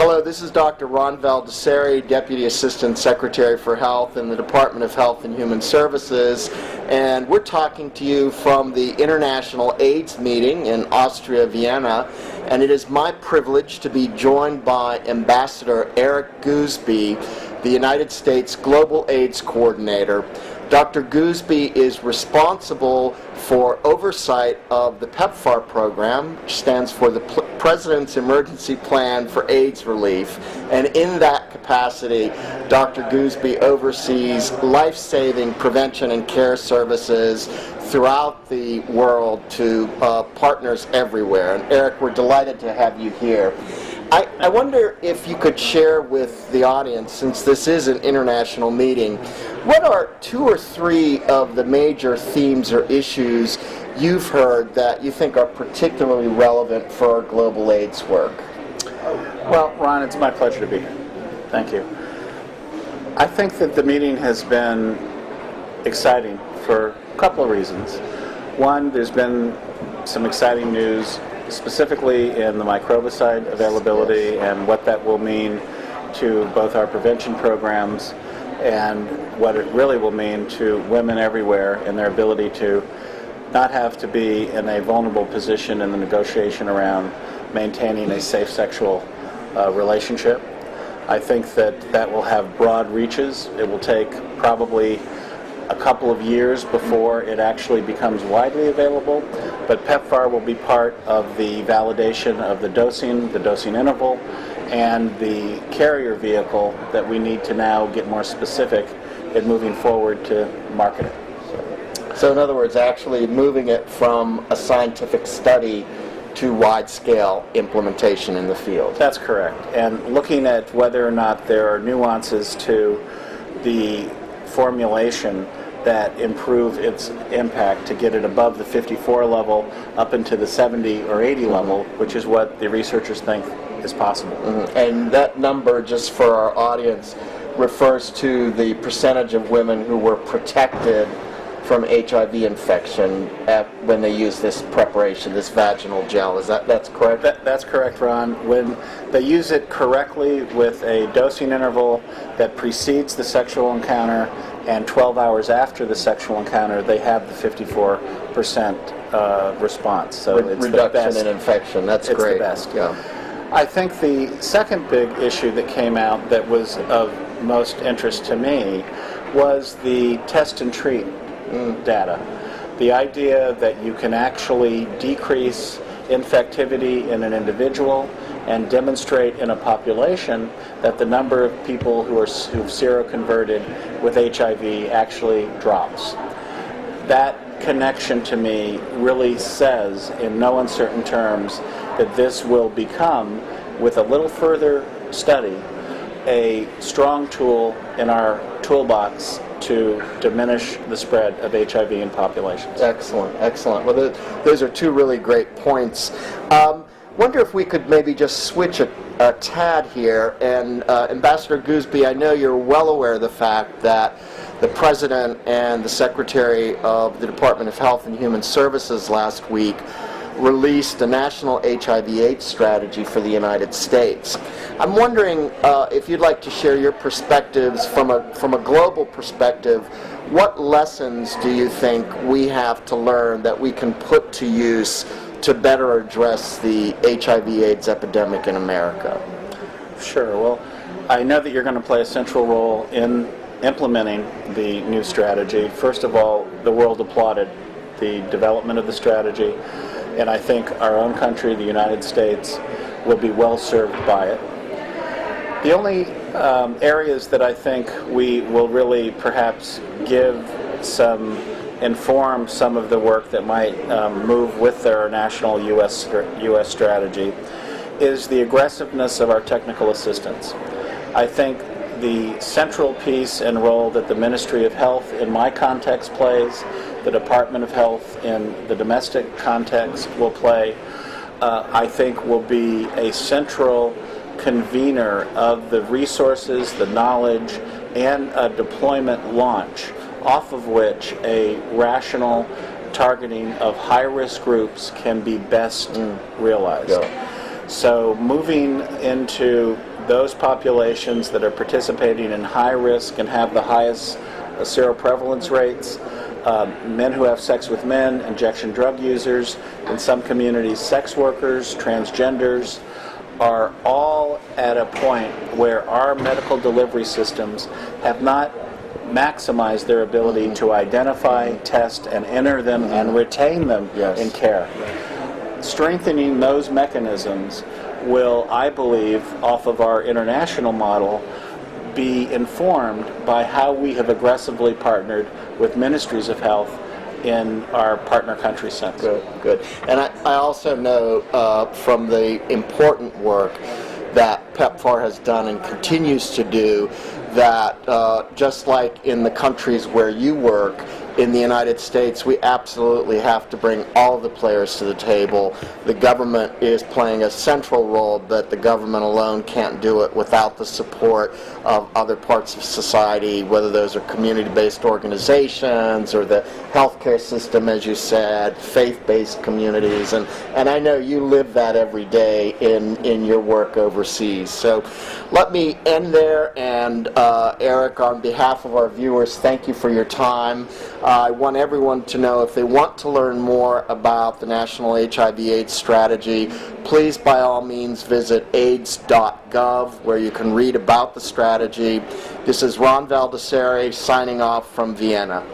Hello, this is Dr. Ron Valdesari, Deputy Assistant Secretary for Health in the Department of Health and Human Services, and we're talking to you from the International AIDS meeting in Austria, Vienna, and it is my privilege to be joined by Ambassador Eric Goosby, the United States Global AIDS Coordinator. Dr. Goosby is responsible for oversight of the PEPFAR program, which stands for the President's Emergency Plan for AIDS Relief. And in that capacity, Dr. Goosby oversees life-saving prevention and care services throughout the world to partners everywhere. And Eric, we're delighted to have you here. I wonder if you could share with the audience, since this is an international meeting, what are 2 or 3 of the major themes or issues you've heard that you think are particularly relevant for our global AIDS work? Well, Ron, it's my pleasure to be here. Thank you. I think that the meeting has been exciting for a couple of reasons. One, there's been some exciting news specifically in the microbicide availability and what that will mean to both our prevention programs and what it really will mean to women everywhere and their ability to not have to be in a vulnerable position in the negotiation around maintaining a safe sexual relationship. I think that that will have broad reaches. It will take probably a couple of years before it actually becomes widely available, but PEPFAR will be part of the validation of the dosing interval, and the carrier vehicle that we need to now get more specific in moving forward to market it. So in other words, actually moving it from a scientific study to wide-scale implementation in the field. That's correct. And looking at whether or not there are nuances to the formulation that improve its impact to get it above the 54 level up into the 70 or 80 level, which is what the researchers think is possible. Mm-hmm. And that number, just for our audience, refers to the percentage of women who were protected from HIV infection when they use this preparation, this vaginal gel. That's correct? That's correct, Ron. When they use it correctly with a dosing interval that precedes the sexual encounter and 12 hours after the sexual encounter, they have the 54% response. So it's reduction the best in infection. That's it's great. It's the best. Yeah. I think the second big issue that came out that was of most interest to me was the test and treat data. The idea that you can actually decrease infectivity in an individual and demonstrate in a population that the number of people who've seroconverted with HIV actually drops. That connection to me really says in no uncertain terms that this will become, with a little further study, a strong tool in our toolbox to diminish the spread of HIV in populations. Excellent, excellent. Well, those are 2 really great points. Wonder if we could maybe just switch a tad here. And Ambassador Goosby, I know you're well aware of the fact that the President and the Secretary of the Department of Health and Human Services last week released a national HIV/AIDS strategy for the United States. I'm wondering if you'd like to share your perspectives from a global perspective. What lessons do you think we have to learn that we can put to use to better address the HIV/AIDS epidemic in America? Sure. Well, I know that you're going to play a central role in implementing the new strategy. First of all, the world applauded the development of the strategy, and I think our own country, the United States, will be well served by it. The only areas that I think we will really perhaps inform some of the work that might move with their national U.S. strategy is the aggressiveness of our technical assistance. I think the central piece and role that the Ministry of Health in my context plays, the Department of Health in the domestic context will play, I think will be a central convener of the resources, the knowledge, and a deployment launch off of which a rational targeting of high-risk groups can be best realized. Yeah. So moving into those populations that are participating in high risk and have the highest seroprevalence rates, men who have sex with men, injection drug users, in some communities sex workers, transgenders, are all at a point where our medical delivery systems have not maximized their ability to identify, test, and enter them and retain them in care. Strengthening those mechanisms will, I believe, off of our international model, be informed by how we have aggressively partnered with ministries of health in our partner country centers. Good. And I also know from the important work that PEPFAR has done and continues to do that just like in the countries where you work, in the United States, we absolutely have to bring all of the players to the table. The government is playing a central role, but the government alone can't do it without the support of other parts of society, whether those are community-based organizations or the healthcare system, as you said, faith-based communities, and I know you live that every day in your work overseas. So let me end there, and Eric, on behalf of our viewers, thank you for your time. I want everyone to know if they want to learn more about the National HIV/AIDS Strategy, please by all means visit AIDS.gov where you can read about the strategy. This is Ron Valdesari signing off from Vienna.